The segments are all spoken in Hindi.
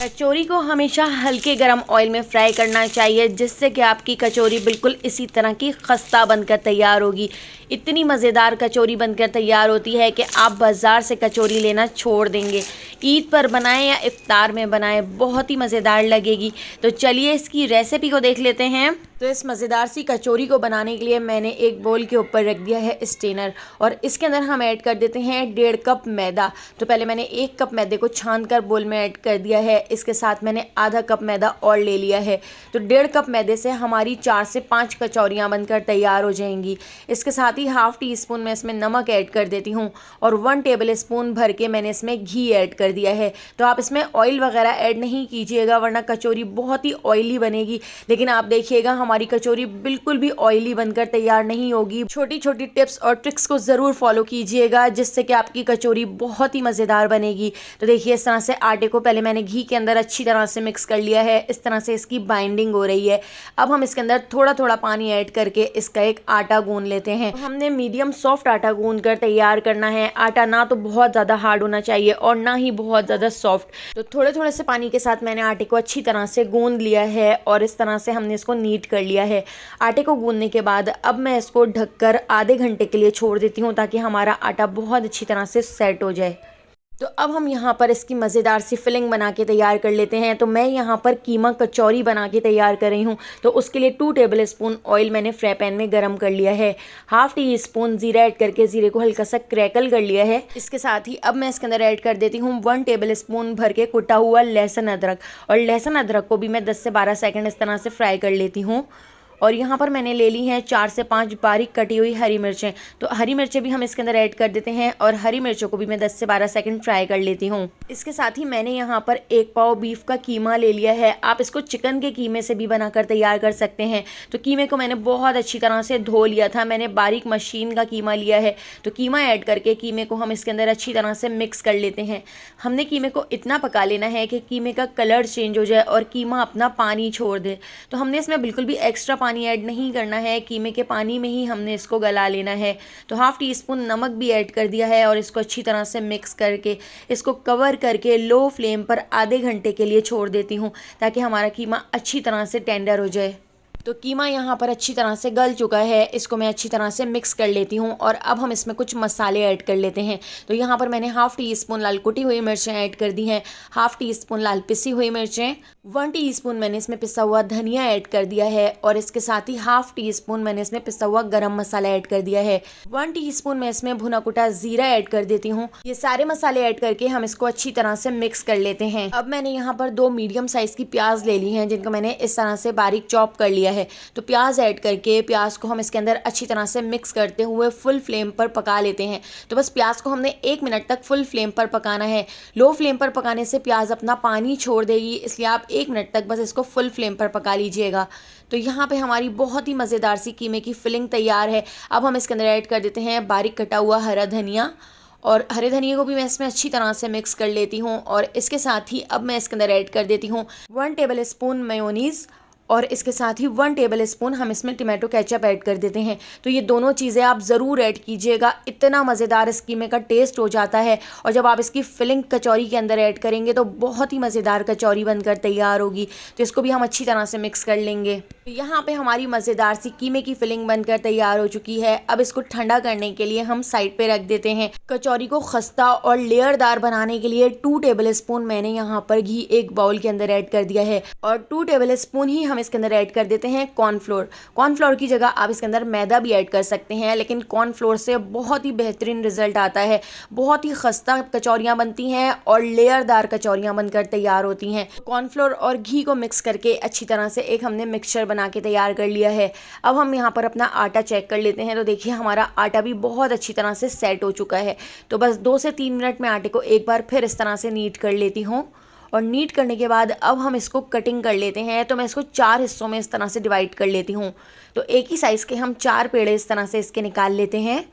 कचौरी को हमेशा हल्के गरम ऑयल में फ्राई करना चाहिए, जिससे कि आपकी कचौरी बिल्कुल इसी तरह की खस्ता बनकर तैयार होगी। इतनी मज़ेदार कचौरी बनकर तैयार होती है कि आप बाज़ार से कचौरी लेना छोड़ देंगे। ईद पर बनाएं या इफ्तार में बनाएं, बहुत ही मज़ेदार लगेगी। तो चलिए इसकी रेसिपी को देख लेते हैं। तो इस मज़ेदार सी कचौरी को बनाने के लिए मैंने एक बोल के ऊपर रख दिया है स्टेनर, और इसके अंदर हम ऐड कर देते हैं 1.5 कप मैदा। तो पहले मैंने 1 कप मैदे को छान कर बोल में ऐड कर दिया है। इसके साथ मैंने आधा कप मैदा और ले लिया है। तो 1.5 कप मैदे से हमारी 4 से 5 कचौरियाँ बनकर तैयार हो जाएंगी। इसके साथ ही हाफ़ टी स्पून मैं इसमें नमक ऐड कर देती हूँ, और 1 टेबल स्पून भर के मैंने इसमें घी ऐड कर दिया है। तो आप इसमें ऑयल वगैरह ऐड नहीं कीजिएगा, वरना कचौरी बहुत ही ऑयली बनेगी। लेकिन आप देखिएगा हमारी कचौरी बिल्कुल भी ऑयली बनकर तैयार नहीं होगी। छोटी छोटी टिप्स और ट्रिक्स को ज़रूर फॉलो कीजिएगा, जिससे कि आपकी कचौरी बहुत ही मज़ेदार बनेगी। तो देखिए इस तरह से आटे को पहले मैंने घी के अंदर अच्छी तरह से मिक्स कर लिया है। इस तरह से इसकी बाइंडिंग हो रही है। अब हम इसके अंदर थोड़ा थोड़ा पानी ऐड करके इसका एक आटा गूंद लेते हैं। हमने मीडियम सॉफ्ट आटा गूंद कर तैयार करना है। आटा ना तो बहुत ज़्यादा हार्ड होना चाहिए और ना ही बहुत ज़्यादा सॉफ्ट। तो थोड़े थोड़े से पानी के साथ मैंने आटे को अच्छी तरह से गूंद लिया है, और इस तरह से हमने इसको नीट कर लिया है। आटे को गूंदने के बाद अब मैं इसको ढककर आधे घंटे के लिए छोड़ देती हूँ, ताकि हमारा आटा बहुत अच्छी तरह से सेट हो जाए। तो अब हम यहाँ पर इसकी मज़ेदार सी फिलिंग बना के तैयार कर लेते हैं। तो मैं यहाँ पर कीमा कचौरी बना के तैयार कर रही हूँ। तो उसके लिए 2 टेबल स्पून ऑयल मैंने फ्राई पैन में गरम कर लिया है। हाफ़ टी स्पून ज़ीरा ऐड करके ज़ीरे को हल्का सा क्रैकल कर लिया है। इसके साथ ही अब मैं इसके अंदर ऐड कर देती हूँ 1 टेबल स्पून भर के कुटा हुआ लहसुन अदरक, और लहसुन अदरक को भी मैं 10 से 12 सेकंड इस तरह से फ्राई कर लेती हूँ। और यहाँ पर मैंने ले ली हैं 4 से 5 बारीक कटी हुई हरी मिर्चें। तो हरी मिर्चें भी हम इसके अंदर ऐड कर देते हैं, और हरी मिर्चों को भी मैं 10 से 12 सेकंड फ्राई कर लेती हूँ। इसके साथ ही मैंने यहाँ पर 1 पाव बीफ का कीमा ले लिया है। आप इसको चिकन के कीमे से भी बनाकर तैयार कर सकते हैं। तो कीमे को मैंने बहुत अच्छी तरह से धो लिया था। मैंने बारीक मशीन का कीमा लिया है। तो कीमा ऐड करके कीमे को हम इसके अंदर अच्छी तरह से मिक्स कर लेते हैं। हमने कीमे को इतना पका लेना है कि कीमे का कलर चेंज हो जाए और कीमा अपना पानी छोड़ दे। तो हमने इसमें बिल्कुल भी एक्स्ट्रा पानी ऐड नहीं करना है, कीमे के पानी में ही हमने इसको गला लेना है। तो हाफ़ टी स्पून नमक भी ऐड कर दिया है, और इसको अच्छी तरह से मिक्स करके इसको कवर करके लो फ्लेम पर आधे घंटे के लिए छोड़ देती हूँ, ताकि हमारा कीमा अच्छी तरह से टेंडर हो जाए। तो कीमा यहाँ पर अच्छी तरह से गल चुका है। इसको मैं अच्छी तरह से मिक्स कर लेती हूँ, और अब हम इसमें कुछ मसाले ऐड कर लेते हैं। तो यहाँ पर मैंने हाफ़ टी स्पून लाल कुटी हुई मिर्चें ऐड कर दी हैं, हाफ़ टी स्पून लाल पिसी हुई मिर्चें, 1 टीस्पून मैंने इसमें पिसा हुआ धनिया ऐड कर दिया है, और इसके साथ ही हाफ़ टी स्पून मैंने इसमें पिसा हुआ गरम मसाला ऐड कर दिया है। 1 टीस्पून मैं इसमें भुना कुटा ज़ीरा ऐड कर देती हूँ। ये सारे मसाले ऐड करके हम इसको अच्छी तरह से मिक्स कर लेते हैं। अब मैंने यहाँ पर 2 मीडियम साइज़ की प्याज ले ली हैं, जिनको मैंने इस तरह से बारीक चॉप कर लिया है। तो प्याज ऐड करके प्याज को हम इसके अंदर अच्छी तरह से मिक्स करते हुए फुल फ्लेम पर पका लेते हैं। तो बस प्याज को हमने 1 मिनट तक फुल फ्लेम पर पकाना है। लो फ्लेम पर पकाने से प्याज अपना पानी छोड़ देगी, इसलिए आप 1 मिनट तक बस इसको फुल फ्लेम पर पका लीजिएगा। तो यहाँ पे हमारी बहुत ही मज़ेदार सी कीमे की फिलिंग तैयार है। अब हम इसके अंदर ऐड कर देते हैं बारीक कटा हुआ हरा धनिया, और हरे धनिया को भी मैं इसमें अच्छी तरह से मिक्स कर लेती हूँ। और इसके साथ ही अब मैं इसके अंदर ऐड कर देती हूँ 1 टेबल स्पून मेयोनीज़, और इसके साथ ही 1 टेबल स्पून हम इसमें टमाटो केचप ऐड कर देते हैं। तो ये दोनों चीज़ें आप ज़रूर ऐड कीजिएगा, इतना मज़ेदार इस कीमे का टेस्ट हो जाता है। और जब आप इसकी फिलिंग कचौरी के अंदर ऐड करेंगे तो बहुत ही मज़ेदार कचौरी बनकर तैयार होगी। तो इसको भी हम अच्छी तरह से मिक्स कर लेंगे। तो यहाँ पे हमारी मज़ेदार सी कीमे की फिलिंग बनकर तैयार हो चुकी है। अब इसको ठंडा करने के लिए हम साइड पे रख देते हैं। कचौरी को खस्ता और लेयरदार बनाने के लिए 2 टेबल स्पून मैंने यहाँ पर घी एक बाउल के अंदर ऐड कर दिया है, और 2 टेबल स्पून ही हम इसके अंदर ऐड कर देते हैं कॉर्नफ्लोर। कॉर्नफ्लोर की जगह आप इसके अंदर मैदा भी ऐड कर सकते हैं, लेकिन कॉर्नफ्लोर से बहुत ही बेहतरीन रिजल्ट आता है। बहुत ही खस्ता कचौरियाँ बनती हैं और लेयरदार कचौरियाँ बनकर तैयार होती हैं। कॉर्नफ्लोर और घी को मिक्स करके अच्छी तरह से एक हमने मिक्सचर बना के तैयार कर लिया है। अब हम यहाँ पर अपना आटा चेक कर लेते हैं। तो देखिए हमारा आटा भी बहुत अच्छी तरह से सेट हो चुका है। तो बस 2 से 3 मिनट में आटे को एक बार फिर इस तरह से नीट कर लेती हूँ, और नीट करने के बाद अब हम इसको कटिंग कर लेते हैं। तो मैं इसको 4 हिस्सों में इस तरह से डिवाइड कर लेती हूँ। तो एक ही साइज़ के हम 4 पेड़े इस तरह से इसके निकाल लेते हैं,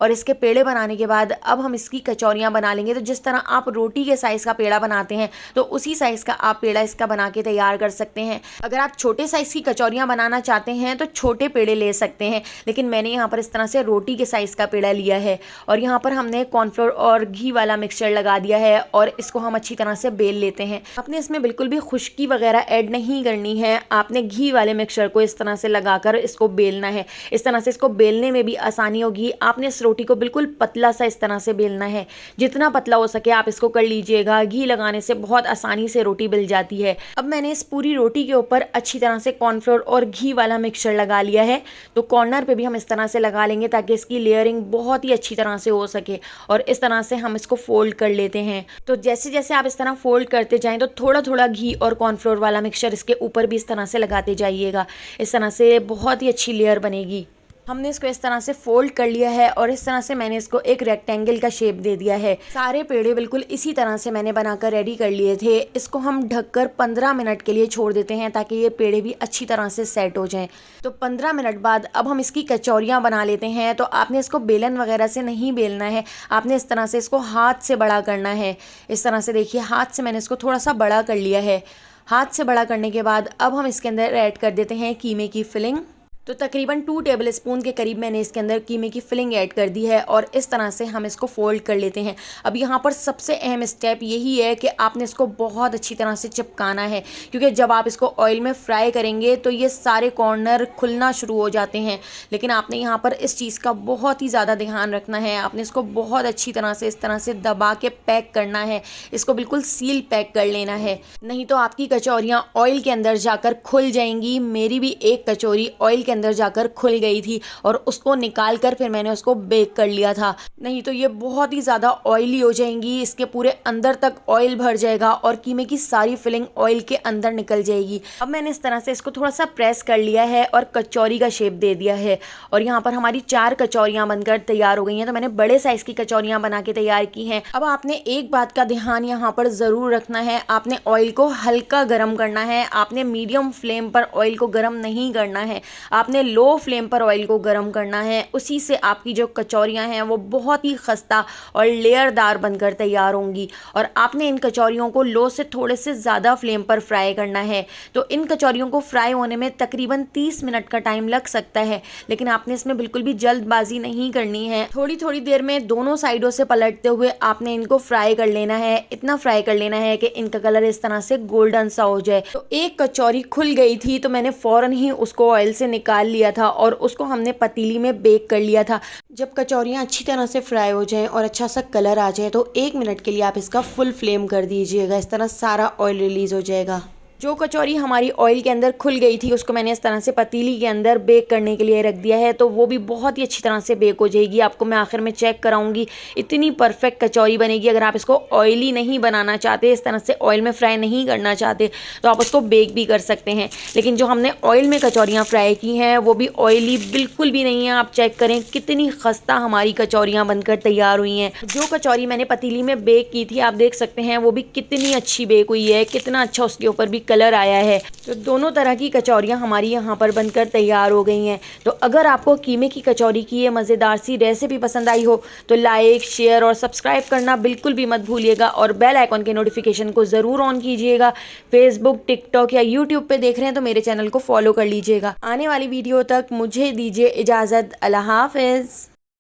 और इसके पेड़े बनाने के बाद अब हम इसकी कचौरियाँ बना लेंगे। तो जिस तरह आप रोटी के साइज़ का पेड़ा बनाते हैं तो उसी साइज़ का आप पेड़ा इसका बना के तैयार कर सकते हैं। अगर आप छोटे साइज़ की कचौरियाँ बनाना चाहते हैं तो छोटे पेड़े ले सकते हैं, लेकिन मैंने यहाँ पर इस तरह से रोटी के साइज़ का पेड़ा लिया है। और यहाँ पर हमने कॉर्नफ्लोर और घी वाला मिक्सचर लगा दिया है और इसको हम अच्छी तरह से बेल लेते हैं। आपने इसमें बिल्कुल भी खुश्की वगैरह ऐड नहीं करनी है, आपने घी वाले मिक्सचर को इस तरह से लगाकर इसको बेलना है। इस तरह से इसको बेलने में भी आसानी होगी। आपने इस रोटी को बिल्कुल पतला सा इस तरह से बेलना है, जितना पतला हो सके आप इसको कर लीजिएगा। घी लगाने से बहुत आसानी से रोटी बेल जाती है। अब मैंने इस पूरी रोटी के ऊपर अच्छी तरह से कॉर्नफ्लोर और घी वाला मिक्सचर लगा लिया है। तो कॉर्नर पे भी हम इस तरह से लगा लेंगे ताकि इसकी लेयरिंग बहुत ही अच्छी तरह से हो सके। और इस तरह से हम इसको फोल्ड कर लेते हैं। तो जैसे जैसे आप इस तरह फोल्ड करते जाएं तो थोड़ा थोड़ा घी और कॉर्नफ्लोर वाला मिक्सचर इसके ऊपर भी इस तरह से लगाते जाइएगा। इस तरह से बहुत ही अच्छी लेयर बनेगी। हमने इसको इस तरह से फोल्ड कर लिया है और इस तरह से मैंने इसको एक रेक्टेंगल का शेप दे दिया है। सारे पेड़े बिल्कुल इसी तरह से मैंने बनाकर रेडी कर लिए थे। इसको हम ढककर 15 मिनट के लिए छोड़ देते हैं ताकि ये पेड़े भी अच्छी तरह से सेट हो जाएं। तो 15 मिनट बाद अब हम इसकी कचौरियाँ बना लेते हैं। तो आपने इसको बेलन वगैरह से नहीं बेलना है, आपने इस तरह से इसको हाथ से बड़ा करना है। इस तरह से देखिए, हाथ से मैंने इसको थोड़ा सा बड़ा कर लिया है। हाथ से बड़ा करने के बाद अब हम इसके अंदर ऐड कर देते हैं कीमे की फिलिंग। तो तकरीबन 2 टेबल स्पून के करीब मैंने इसके अंदर कीमे की फिलिंग ऐड कर दी है और इस तरह से हम इसको फोल्ड कर लेते हैं। अब यहाँ पर सबसे अहम स्टेप यही है कि आपने इसको बहुत अच्छी तरह से चिपकाना है, क्योंकि जब आप इसको ऑयल में फ्राई करेंगे तो ये सारे कॉर्नर खुलना शुरू हो जाते हैं। लेकिन आपने यहाँ पर इस चीज़ का बहुत ही ज़्यादा ध्यान रखना है। आपने इसको बहुत अच्छी तरह से इस तरह से दबा के पैक करना है, इसको बिल्कुल सील पैक कर लेना है, नहीं तो आपकी कचौरियाँ ऑयल के अंदर जाकर खुल जाएंगी। मेरी भी एक कचौरी ऑयल के अंदर जाकर खुल गई थी और उसको निकाल कर फिर मैंने उसको बेक कर लिया था, नहीं तो ये बहुत ही ज़्यादा ऑयली हो जाएंगी। इसके पूरे अंदर तक ऑयल भर जाएगा और कीमे की सारी फिलिंग ऑयल के अंदर निकल जाएगी। अब मैंने इस तरह से इसको थोड़ा सा प्रेस कर लिया है और कचौरी का शेप दे दिया है और यहाँ पर हमारी 4 कचौरियाँ बनकर तैयार हो गई हैं। तो मैंने बड़े साइज़ की कचौरियाँ बना के तैयार की हैं। अब आपने एक बात का ध्यान यहाँ पर ज़रूर रखना है, आपने ऑयल को हल्का गर्म करना है। आपने मीडियम फ्लेम पर ऑयल को गर्म नहीं करना है, आपने लो फ्लेम पर ऑयल को गर्म करना है। उसी से आपकी जो कचौरियाँ हैं वो बहुत ही खस्ता और लेयरदार बनकर तैयार होंगी। और आपने इन कचौरियों को लो से थोड़े से ज़्यादा फ्लेम पर फ्राई करना है। तो इन कचौरियों को फ्राई होने में तकरीबन 30 मिनट का टाइम लग सकता है, लेकिन आपने इसमें बिल्कुल भी जल्दबाजी नहीं करनी है। थोड़ी थोड़ी देर में दोनों साइडों से पलटते हुए आपने इनको फ्राई कर लेना है। इतना फ्राई कर लेना है कि इनका कलर इस तरह से गोल्डन सा हो जाए। तो एक कचौरी खुल गई थी तो मैंने फ़ौरन ही उसको ऑयल से निकाल लिया था और उसको हमने पतीली में बेक कर लिया था। जब कचौरियाँ अच्छी तरह से फ्राई हो जाएं और अच्छा सा कलर आ जाए तो 1 मिनट के लिए आप इसका फुल फ्लेम कर दीजिएगा। इस तरह सारा ऑयल रिलीज़ हो जाएगा। जो कचौरी हमारी ऑयल के अंदर खुल गई थी उसको मैंने इस तरह से पतीली के अंदर बेक करने के लिए रख दिया है, तो वो भी बहुत ही अच्छी तरह से बेक हो जाएगी। आपको मैं आखिर में चेक कराऊंगी, इतनी परफेक्ट कचौरी बनेगी। अगर आप इसको ऑयली नहीं बनाना चाहते, इस तरह से ऑयल में फ्राई नहीं करना चाहते, तो आप उसको बेक भी कर सकते हैं। लेकिन जो हमने ऑयल में कचौरियाँ फ्राई की हैं वो भी ऑयली बिल्कुल भी नहीं है। आप चेक करें कितनी खस्ता हमारी कचौरियाँ बनकर तैयार हुई हैं। जो कचौरी मैंने पतीली में बेक की थी आप देख सकते हैं वो भी कितनी अच्छी बेक हुई है, कितना अच्छा उसके ऊपर भी कलर आया है। तो दोनों तरह की कचौरियाँ हमारी यहाँ पर बनकर तैयार हो गई हैं। तो अगर आपको कीमे की कचौरी की ये मज़ेदार सी रेसिपी पसंद आई हो तो लाइक, शेयर और सब्सक्राइब करना बिल्कुल भी मत भूलिएगा और बेल आइकॉन के नोटिफिकेशन को ज़रूर ऑन कीजिएगा। फेसबुक, टिकटॉक या यूट्यूब पे देख रहे हैं तो मेरे चैनल को फॉलो कर लीजिएगा। आने वाली वीडियो तक मुझे दीजिए इजाज़त। अल्लाह हाफ़िज़।